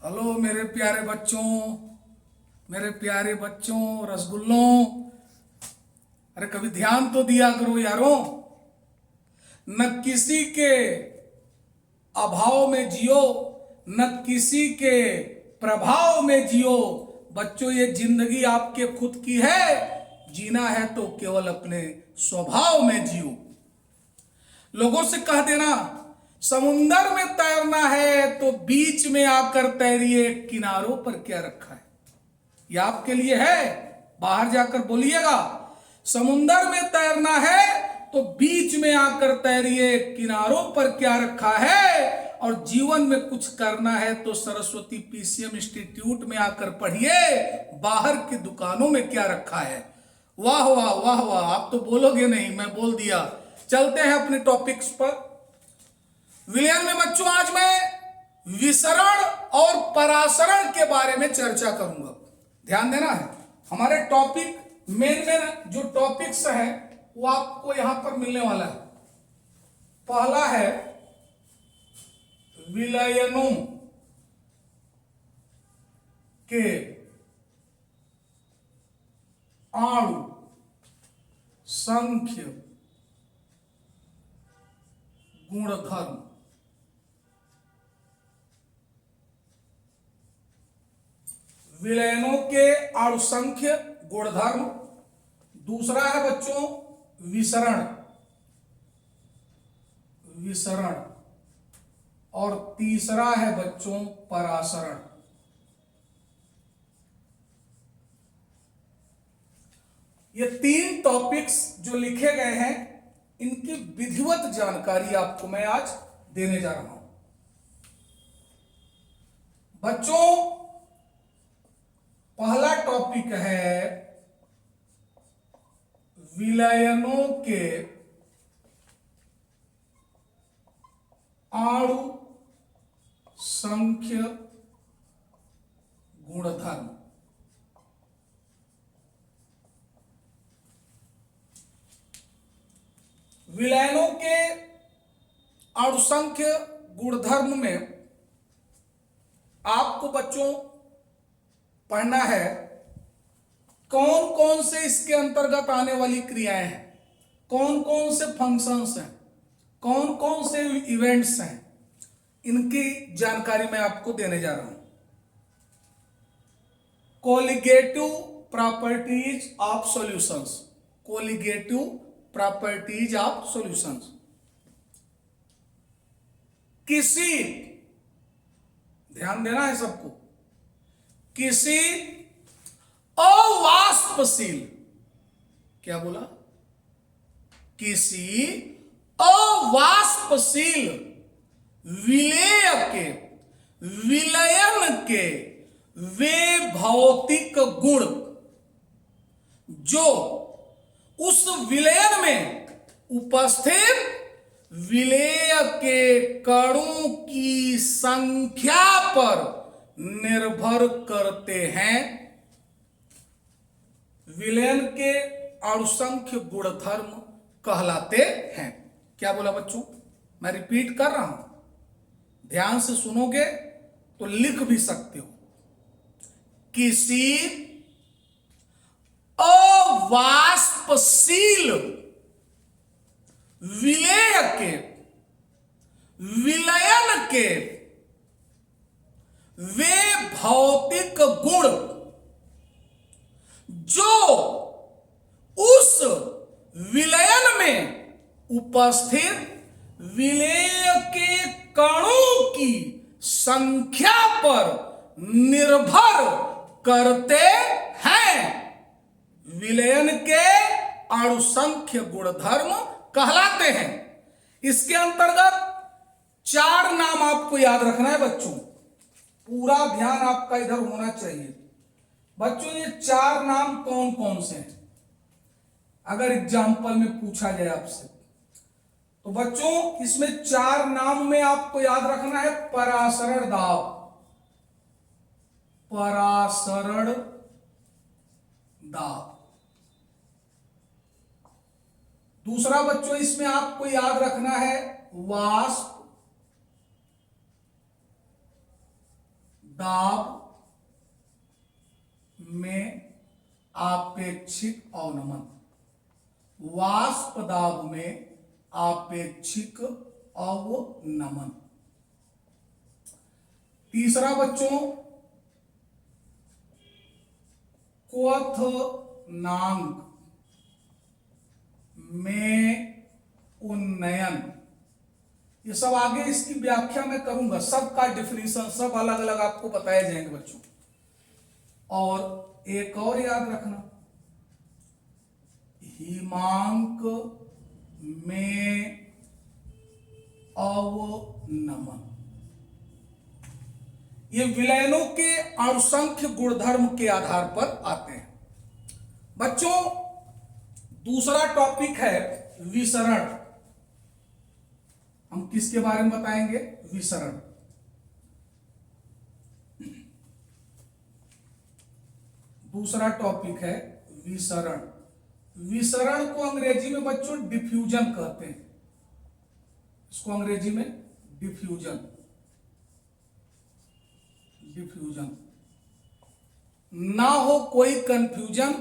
Hello मेरे प्यारे बच्चों, मेरे प्यारे बच्चों, रसगुल्लों। अरे कभी ध्यान तो दिया करो यारों। न किसी के अभाव में जियो, न किसी के प्रभाव में जियो। बच्चों, ये जिंदगी आपके खुद की है। जीना है तो केवल अपने स्वभाव में जियो। लोगों से कह देना समुंदर में तैरना है तो बीच में आकर तैरिए, किनारों पर क्या रखा है। यह आपके लिए है। बाहर जाकर बोलिएगा, समुंदर में तैरना है तो बीच में आकर तैरिए, किनारों पर क्या रखा है। और जीवन में कुछ करना है तो सरस्वती पीसीएम इंस्टीट्यूट में आकर पढ़िए, बाहर की दुकानों में क्या रखा है। वाह वाह वाह वाह, आप तो बोलोगे नहीं, मैं बोल दिया। चलते हैं अपने टॉपिक्स पर। विलियन में बच्चों, आज मैं विसरण और परासरण के बारे में चर्चा करूंगा। ध्यान देना है। हमारे टॉपिक मेन जो टॉपिक्स हैं वो आपको यहां पर मिलने वाला है। पहला है विलयनों के अणु संख्य गुणधर्म। विलयनों के अणुसंख्य गुणधर्म। दूसरा है बच्चों विसरण, विसरण। और तीसरा है बच्चों परासरण। ये तीन टॉपिक्स जो लिखे गए हैं, इनकी विधिवत जानकारी आपको मैं आज देने जा रहा हूं। बच्चों, पहला टॉपिक है विलयनों के अणु संख्य गुणधर्म। विलयनों के अणुसंख्य गुणधर्म में आपको बच्चों पढ़ना है कौन कौन से इसके अंतर्गत आने वाली क्रियाएं हैं, कौन कौन से फंक्शंस हैं, कौन कौन से इवेंट्स हैं। इनकी जानकारी मैं आपको देने जा रहा हूं। Colligative properties of solutions, colligative properties of solutions. किसी, ध्यान देना है सबको, किसी अवाष्पशील, क्या बोला, किसी अवाष्पशील विलेय के, विलयन के वे भौतिक गुण जो उस विलयन में उपस्थित विलेय के कणों की संख्या पर निर्भर करते हैं, विलयन के अणुसंख्य गुणधर्म कहलाते हैं। क्या बोला बच्चों, मैं रिपीट कर रहा हूं, ध्यान से सुनोगे तो लिख भी सकते हो। किसी अवाष्पशील विलेय के, विलयन के वे भौतिक गुण जो उस विलयन में उपस्थित विलेय के कणों की संख्या पर निर्भर करते हैं, विलयन के अणुसंख्य गुणधर्म कहलाते हैं। इसके अंतर्गत चार नाम आपको याद रखना है बच्चों, पूरा ध्यान आपका इधर होना चाहिए। बच्चों, ये चार नाम कौन कौन से हैं, अगर एग्जाम्पल में पूछा जाए आपसे तो बच्चों इसमें चार नाम में आपको याद रखना है परासरण दाब, परासरण दाब। दूसरा बच्चों इसमें आपको याद रखना है वाष्प दाब में आपेक्षिक अवनमन, वाष्प दाब में आपेक्षिक अवनमन। तीसरा बच्चों, क्वथनांक में उन्नयन। ये सब आगे इसकी व्याख्या मैं करूंगा, सबका डिफिनीशन सब अलग अलग आपको बताए जाएंगे बच्चों। और एक और याद रखना, हिमांक में अवनमन। ये विलयनों के अणुसंख्य गुणधर्म के आधार पर आते हैं बच्चों। दूसरा टॉपिक है विसरण। हम किसके बारे में बताएंगे? विसरण। दूसरा टॉपिक है विसरण। विसरण को अंग्रेजी में बच्चों डिफ्यूजन कहते हैं। इसको अंग्रेजी में डिफ्यूजन, डिफ्यूजन ना हो कोई कंफ्यूजन,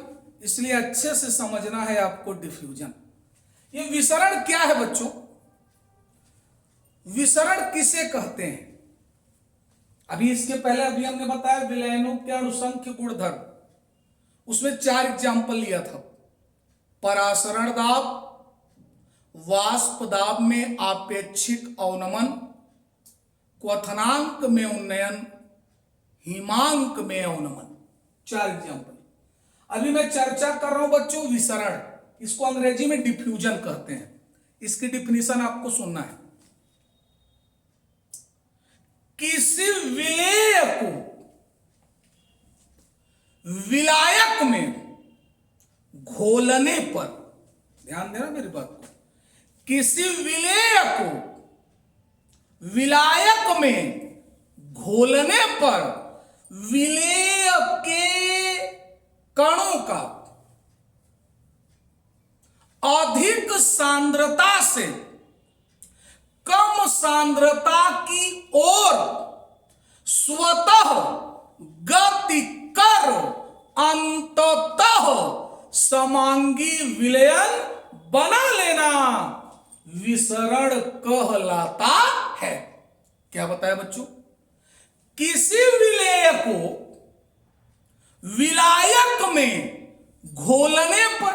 इसलिए अच्छे से समझना है आपको डिफ्यूजन। ये विसरण क्या है बच्चों? विसरण किसे कहते हैं? अभी इसके पहले अभी हमने बताया विलयनों के अणुसंख्य गुणधर्म, उसमें 4 एग्जाम्पल लिया था। परासरण दाब, वाष्प दाब में आपेक्षिक अवनमन, क्वथनांक में उन्नयन, हिमांक में अवनमन। 4 एग्जाम्पल। अभी मैं चर्चा कर रहा हूं बच्चों विसरण। इसको अंग्रेजी में डिफ्यूजन कहते हैं। इसकी डिफिनीशन आपको सुनना है। किसी विलेय को विलायक में घोलने पर, ध्यान देना मेरी बात को, किसी विलेय को विलायक में घोलने पर विलेय के कणों का अधिक सांद्रता से कम सांद्रता की ओर स्वतः गति कर अंततः समांगी विलयन बना लेना विसरण कहलाता है। क्या बताया बच्चों? किसी विलेय को विलायक में घोलने पर,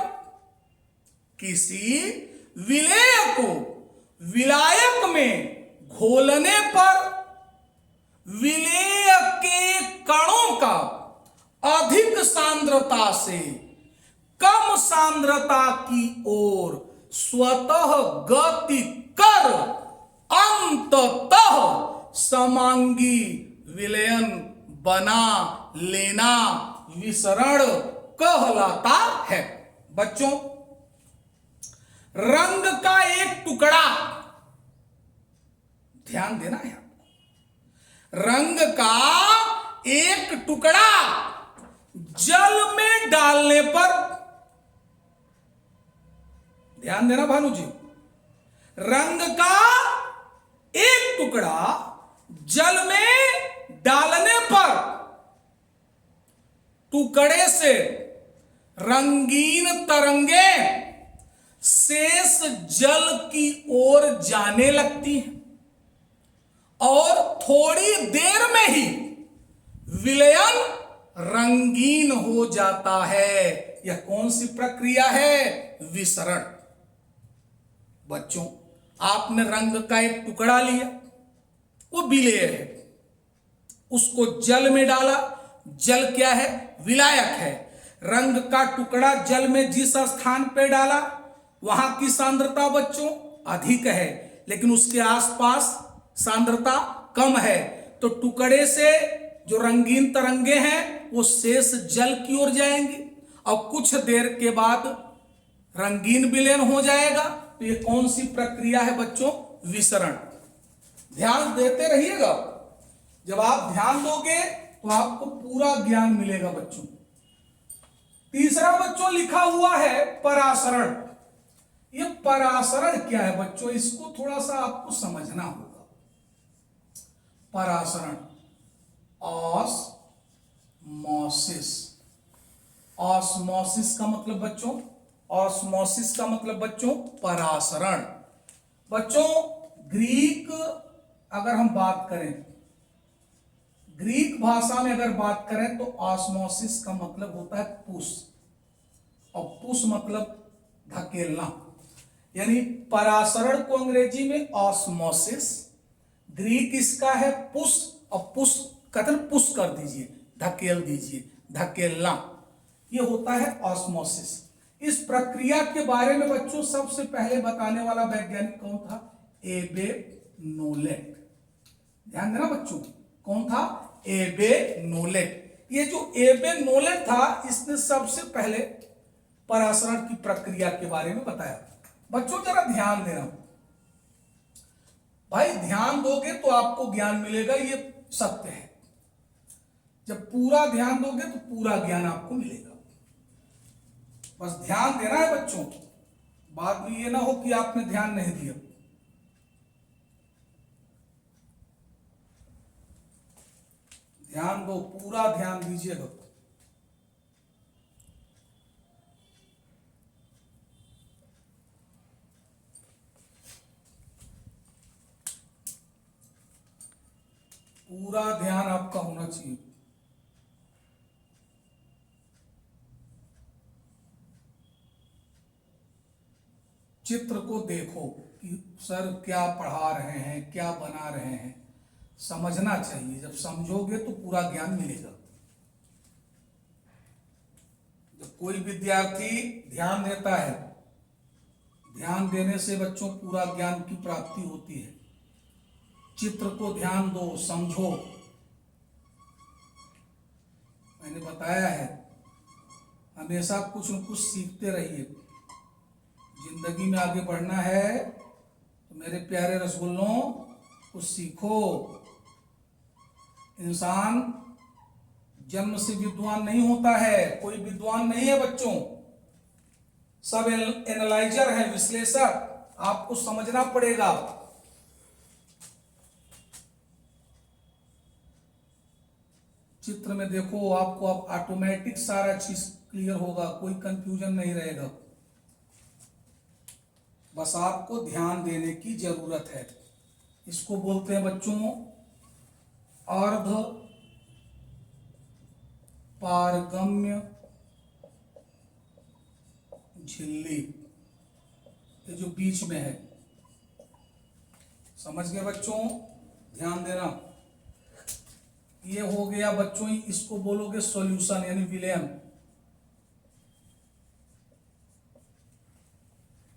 किसी विलेय को विलायक में घोलने पर विलेय के कणों का अधिक सांद्रता से कम सांद्रता की ओर स्वतः गति कर अंततः समांगी विलयन बना लेना विसरण कहलाता है। बच्चों, रंग का एक टुकड़ा, ध्यान देना है आपको, रंग का एक टुकड़ा जल में डालने पर, ध्यान देना भानु जी, रंग का एक टुकड़ा जल में डालने पर टुकड़े से रंगीन तरंगे शेष जल की ओर जाने लगती हैं और थोड़ी देर में ही विलयन रंगीन हो जाता है। यह कौन सी प्रक्रिया है? विसरण। बच्चों, आपने रंग का एक टुकड़ा लिया, वो विलेय है, उसको जल में डाला। जल क्या है? विलायक है। रंग का टुकड़ा जल में जिस स्थान पर डाला वहां की सांद्रता बच्चों अधिक है, लेकिन उसके आसपास सांद्रता कम है, तो टुकड़े से जो रंगीन तरंगे हैं वो शेष जल की ओर जाएंगे और कुछ देर के बाद रंगीन विलयन हो जाएगा। तो ये कौन सी प्रक्रिया है बच्चों? विसरण। ध्यान देते रहिएगा, जब आप ध्यान दोगे तो आपको पूरा ज्ञान मिलेगा बच्चों। तीसरा बच्चों लिखा हुआ है परासरण। ये परासरण क्या है बच्चों? इसको थोड़ा सा आपको समझना होगा। परासरण और ऑस्मोसिस। ऑस्मोसिस का मतलब बच्चों, ऑस्मोसिस का मतलब बच्चों परासरण। बच्चों ग्रीक अगर हम बात करें, ग्रीक भाषा में अगर बात करें तो ऑस्मोसिस का मतलब होता है पुश, और पुश मतलब धकेलना, यानी परासरण को अंग्रेजी में ऑस्मोसिस, ग्रीक इसका है पुश, और पुश कथन पुश कर दीजिए, धकेल दीजिए, धकेलना, ये होता है ऑस्मोसिस। इस प्रक्रिया के बारे में बच्चों सबसे पहले बताने वाला वैज्ञानिक कौन था? एबे नोलेट। ध्यान देना बच्चों, कौन था? एबे नोलेट। ये जो एबे नोलेट था, इसने सबसे पहले परासरण की प्रक्रिया के बारे में बताया। बच्चों जरा ध्यान देना भाई, ध्यान दोगे तो आपको ज्ञान मिलेगा, ये सत्य है। जब पूरा ध्यान दोगे तो पूरा ज्ञान आपको मिलेगा। बस ध्यान देना है बच्चों, बाद में ये ना हो कि आपने ध्यान नहीं दिया। ध्यान दो, पूरा ध्यान दीजिएगा। पूरा ध्यान आपका होना चाहिए। चित्र को देखो कि सर क्या पढ़ा रहे हैं, क्या बना रहे हैं, समझना चाहिए। जब समझोगे तो पूरा ज्ञान मिलेगा। जब कोई विद्यार्थी ध्यान देता है, ध्यान देने से बच्चों पूरा ज्ञान की प्राप्ति होती है। चित्र को ध्यान दो, समझो। मैंने बताया है, हमेशा कुछ न कुछ सीखते रहिए। जिंदगी में आगे बढ़ना है तो मेरे प्यारे रसगुल्लों, कुछ सीखो। इंसान जन्म से विद्वान नहीं होता है, कोई विद्वान नहीं है बच्चों, सब एनालाइजर है, विश्लेषक। आपको समझना पड़ेगा। चित्र में देखो, आपको अब ऑटोमेटिक सारा चीज क्लियर होगा, कोई कंफ्यूजन नहीं रहेगा। बस आपको ध्यान देने की जरूरत है। इसको बोलते हैं बच्चों अर्ध पारगम्य झिल्ली, ये जो बीच में है। समझ गए बच्चों? ध्यान देना। ये हो गया बच्चों, इसको बोलोगे सॉल्यूशन यानी विलयन।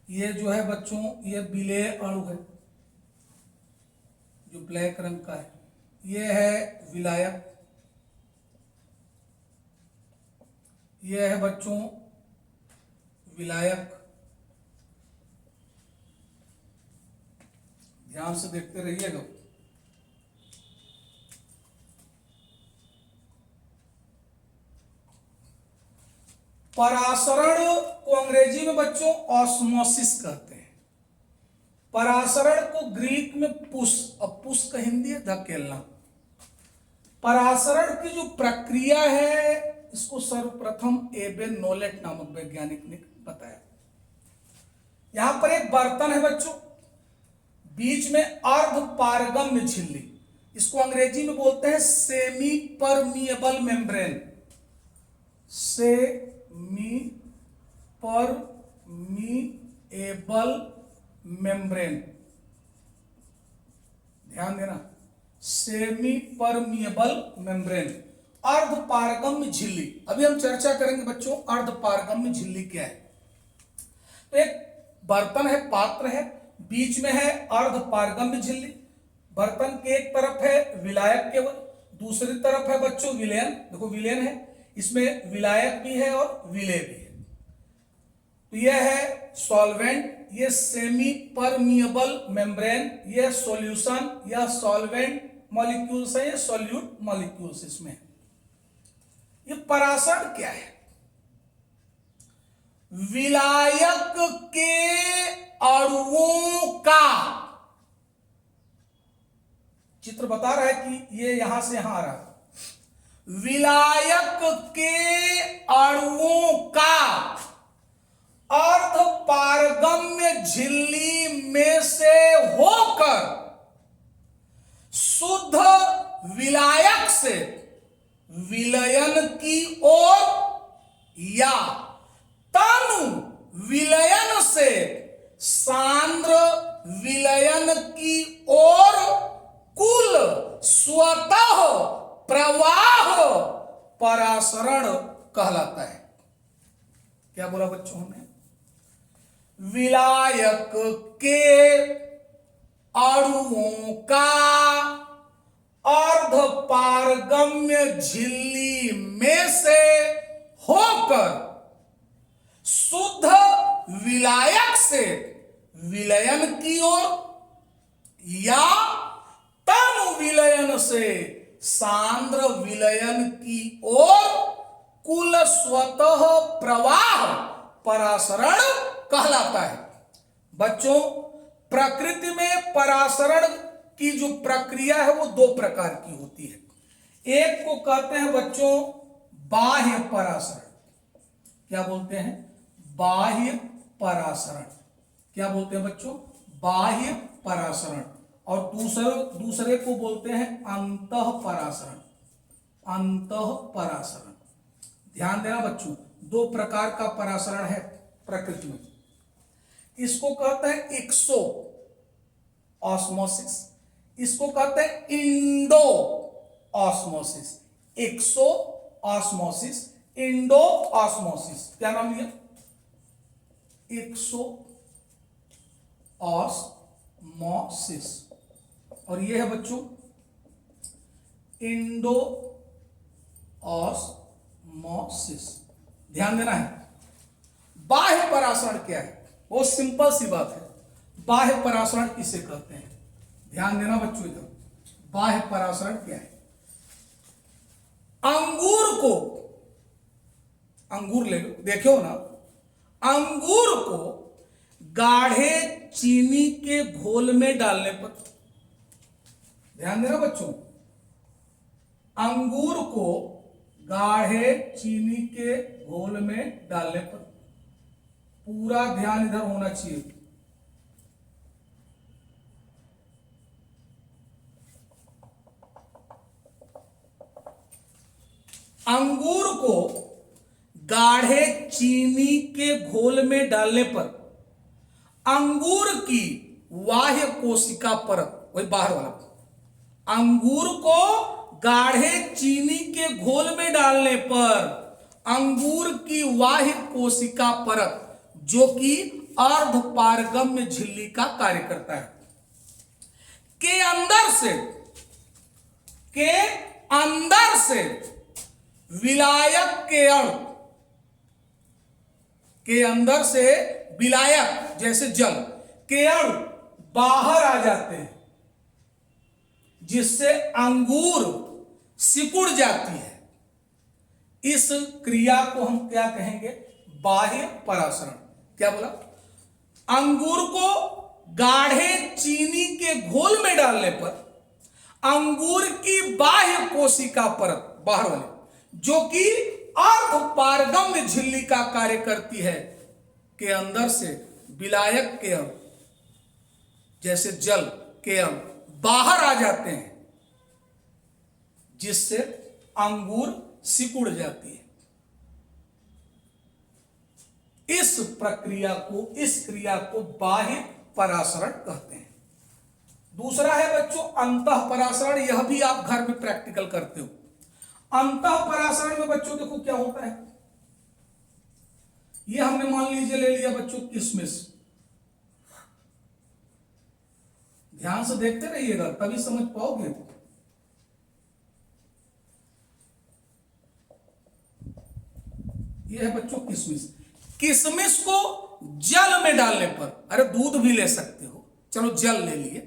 ये जो है बच्चों, ये विलेय अणु है जो ब्लैक रंग का है। ये है विलायक। ये है बच्चों विलायक। ध्यान से देखते रहिएगा। परासरण को अंग्रेजी में बच्चों ऑस्मोसिस कहते हैं। परासरण को ग्रीक में पुश, और पुश का हिंदी है धकेलना। परासरण की जो प्रक्रिया है, इसको सर्वप्रथम एबे नोलेट नामक वैज्ञानिक ने बताया। यहां पर एक बर्तन है बच्चों, बीच में अर्ध पारगम्य झिल्ली, इसको अंग्रेजी में बोलते हैं semi permeable membrane. Semi permeable membrane. ध्यान देना, सेमी परमिएबल मेम्ब्रेन, अर्ध पारगम्य झिल्ली। अभी हम चर्चा करेंगे बच्चों अर्ध पारगम्य झिल्ली क्या है। तो एक बर्तन है, पात्र है, बीच में है अर्ध पारगम्य झिल्ली। बर्तन के एक तरफ है विलायक केवल, दूसरी तरफ है बच्चों विलयन। देखो विलयन है, इसमें विलायक भी है और विलेय भी है। तो यह है सॉल्वेंट, ये सेमी परमिएबल मेम्ब्रेन, ये सॉल्यूशन या सॉल्वेंट मॉलिक्यूल्स है, ये सॉल्यूट मॉलिक्यूल्स इसमें है। ये परासरण क्या है? विलायक के अणुओं का, चित्र बता रहा है कि ये यहां से यहां आ रहा है, विलायक के अणुओं का अर्ध पारगम्य झिल्ली में से होकर शुद्ध विलायक से विलयन की ओर या तनु विलयन से सांद्र विलयन की ओर कुल स्वतः प्रवाह परासरण कहलाता है। क्या बोला बच्चों ने? विलायक के अणुओं का अर्ध पारगम्य झिल्ली में से होकर शुद्ध विलायक से विलयन की ओर या तनु विलयन से सांद्र विलयन की ओर कुल स्वतः प्रवाह परासरण कहलाता है। बच्चों, प्रकृति में परासरण की जो प्रक्रिया है वो दो प्रकार की होती है। एक को कहते हैं बच्चों बाह्य परासरण। क्या बोलते हैं? बाह्य परासरण। क्या बोलते हैं बच्चों? बाह्य परासरण। और दूसरे को बोलते हैं अंतः परासरण। अंतः परासरण। ध्यान देना बच्चों, दो प्रकार का परासरण है प्रकृति में। इसको कहते हैं एक्सो ऑस्मोसिस, इसको कहते हैं इंडो ऑस्मोसिस। एक्सो ऑस्मोसिस, इंडो ऑस्मोसिस। क्या नाम लिया? एक्सो ऑस्मोसिस। और ये है बच्चों इंडो ऑस्मोसिस। ध्यान देना है। बाह्य परासरण क्या है? वो सिंपल सी बात है। बाह्य परासरण किसे कहते हैं? ध्यान देना बच्चों इधर। बाह्य परासरण क्या है? अंगूर को, अंगूर ले लो, देखो ना, अंगूर को गाढ़े चीनी के घोल में डालने पर, ध्यान देना बच्चों, अंगूर को गाढ़े चीनी के घोल में डालने पर, पूरा ध्यान इधर होना चाहिए। अंगूर को गाढ़े चीनी के घोल में डालने पर अंगूर की बाह्य कोशिका परत, वही बाहर वाला, अंगूर को गाढ़े चीनी के घोल में डालने पर अंगूर की बाह्य कोशिका परत जो कि अर्ध पारगम्य झिल्ली का कार्य करता है, के अंदर से विलायक के अणु, के अंदर से विलायक जैसे जल के अणु बाहर आ जाते हैं, जिससे अंगूर सिकुड़ जाती है। इस क्रिया को हम क्या कहेंगे? बाह्य परासरण। क्या बोला? अंगूर को गाढ़े चीनी के घोल में डालने पर अंगूर की बाह्य कोशिका परत, बाहर वाले, जो कि अर्ध पारगम्य झिल्ली का कार्य करती है, के अंदर से विलायक के अणु जैसे जल के अणु बाहर आ जाते हैं, जिससे अंगूर सिकुड़ जाती है। इस प्रक्रिया को, इस क्रिया को बाह्य परासरण कहते हैं। दूसरा है बच्चों अंतः परासरण। यह भी आप घर में प्रैक्टिकल करते हो। अंतः परासरण में बच्चों देखो क्या होता है। ये हमने मान लीजिए ले लिया बच्चों किशमिश। ध्यान से देखते रहिएगा तभी समझ पाओगे। ये है बच्चों किशमिश। किशमिश को जल में डालने पर, अरे दूध भी ले सकते हो, चलो जल ले लिए,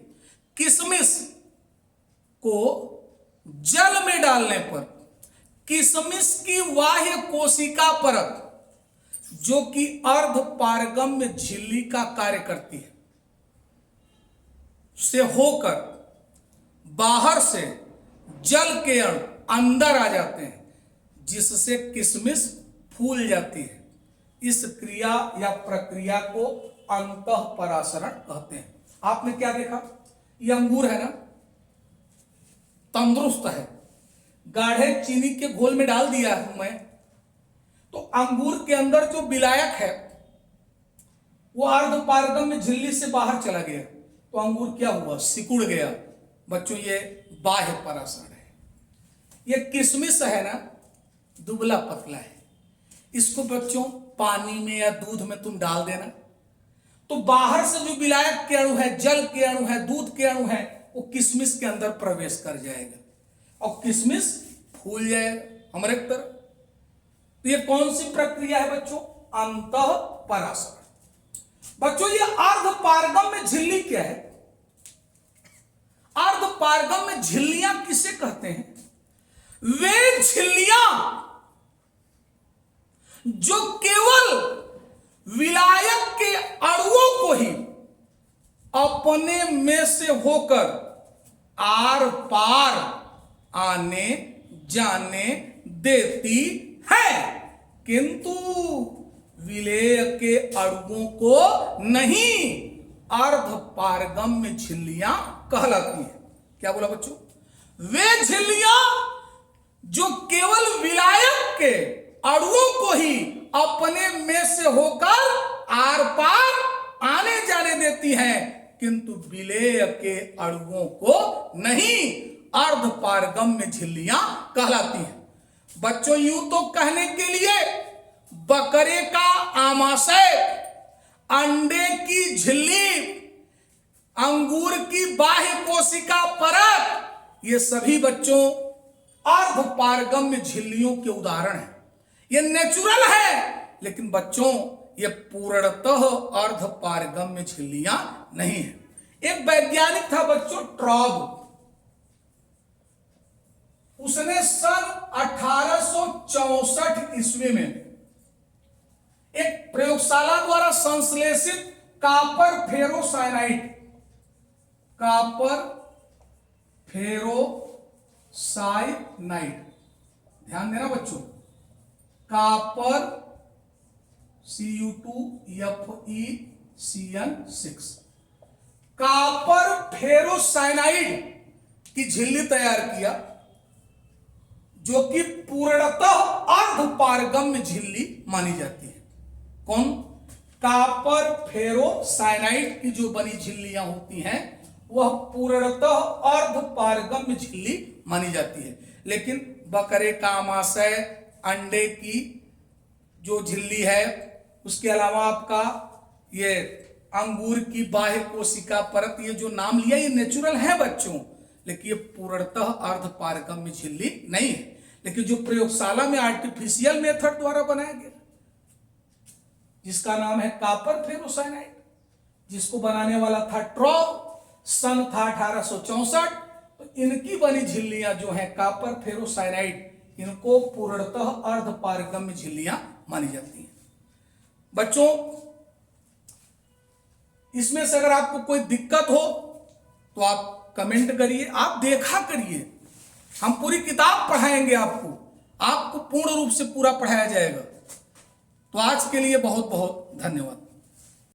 किशमिश को जल में डालने पर किशमिश की बाह्य कोशिका परत जो कि अर्ध पारगम्य झिल्ली का कार्य करती है, से होकर बाहर से जल के अणु अंदर आ जाते हैं, जिससे किशमिश फूल जाती है। इस क्रिया या प्रक्रिया को अंतःपरासरण कहते हैं। आपने क्या देखा, ये अंगूर है ना, तंदुरुस्त है, गाढ़े चीनी के घोल में डाल दिया हूं मैं, तो अंगूर के अंदर जो विलायक है वो अर्धपारगम्य झिल्ली से बाहर चला गया, तो अंगूर क्या हुआ, सिकुड़ गया। बच्चों ये बाह्य परासरण है। ये किशमिश है ना, दुबला पतला है, इसको बच्चों पानी में या दूध में तुम डाल देना, तो बाहर से जो विलायक के अणु है, जल के अणु है, दूध के अणु है, वो किशमिश के अंदर प्रवेश कर जाएगा और किशमिश फूल जाएगा हमारे तरफ। तो ये कौन सी प्रक्रिया है बच्चों, अंतःपरासरण। बच्चों ये अर्धपारगम्य झिल्ली क्या है, अर्धपारगम्य झिल्लियां किसे कहते हैं, वे झिल्लियां जो केवल विलायक के अणुओं को ही अपने में से होकर आर पार आने जाने देती है, किंतु विलेय के अणुओं को नहीं, अर्धपारगम्य झिल्लियां कहलाती हैं। क्या बोला बच्चों, वे झिल्लियां जो केवल विलायक के अणुओं को ही अपने में से होकर आर पार आने जाने देती हैं, किंतु विलेय के अणुओं को नहीं, अर्धपारगम्य झिल्लियां कहलाती हैं। बच्चों यूं तो कहने के लिए बकरे का आमाशय, अंडे की झिल्ली, अंगूर की बाह्य कोशिका परत, ये सभी बच्चों अर्धपारगम्य झिल्लियों के उदाहरण हैं। ये नेचुरल है, लेकिन बच्चों ये पूर्णतः अर्धपारगम्य झिल्लियां नहीं है। एक वैज्ञानिक था बच्चों ट्रॉब, उसने सन 1864 ईस्वी में एक प्रयोगशाला द्वारा संश्लेषित कॉपर फेरोसाइनाइड, कॉपर फेरोसाइनाइड, ध्यान देना बच्चों, कॉपर Cu2Fe6, कॉपर फेरोसाइनाइड की झिल्ली तैयार किया, जो कि पूर्णतः अर्धपारगम्य झिल्ली मानी जाती है। कौन, कॉपर फेरोसाइनाइड की जो बनी झिल्लियां होती हैं वह पूर्णतः अर्धपारगम्य झिल्ली मानी जाती है। लेकिन बकरे का आमाशय, अंडे की जो झिल्ली है, उसके अलावा आपका ये अंगूर की बाह्य कोशिका परत, ये जो नाम लिया ये नेचुरल है बच्चों, लेकिन ये पूर्णतः अर्धपारगम्य झिल्ली नहीं है। लेकिन जो प्रयोगशाला में आर्टिफिशियल मेथड द्वारा बनाया गया, जिसका नाम है कॉपर फेरोसाइनाइड, जिसको बनाने वाला था ट्रॉब, सन था 1864, तो इनकी बनी झिल्लियां जो है कॉपर फेरोसाइनाइड, इनको पूर्णतः अर्धपारगम्य झिल्लियां मानी जाती हैं। बच्चों इसमें से अगर आपको कोई दिक्कत हो तो आप कमेंट करिए, आप देखा करिए, हम पूरी किताब पढ़ाएंगे आपको पूर्ण रूप से पूरा पढ़ाया जाएगा। तो आज के लिए बहुत बहुत धन्यवाद।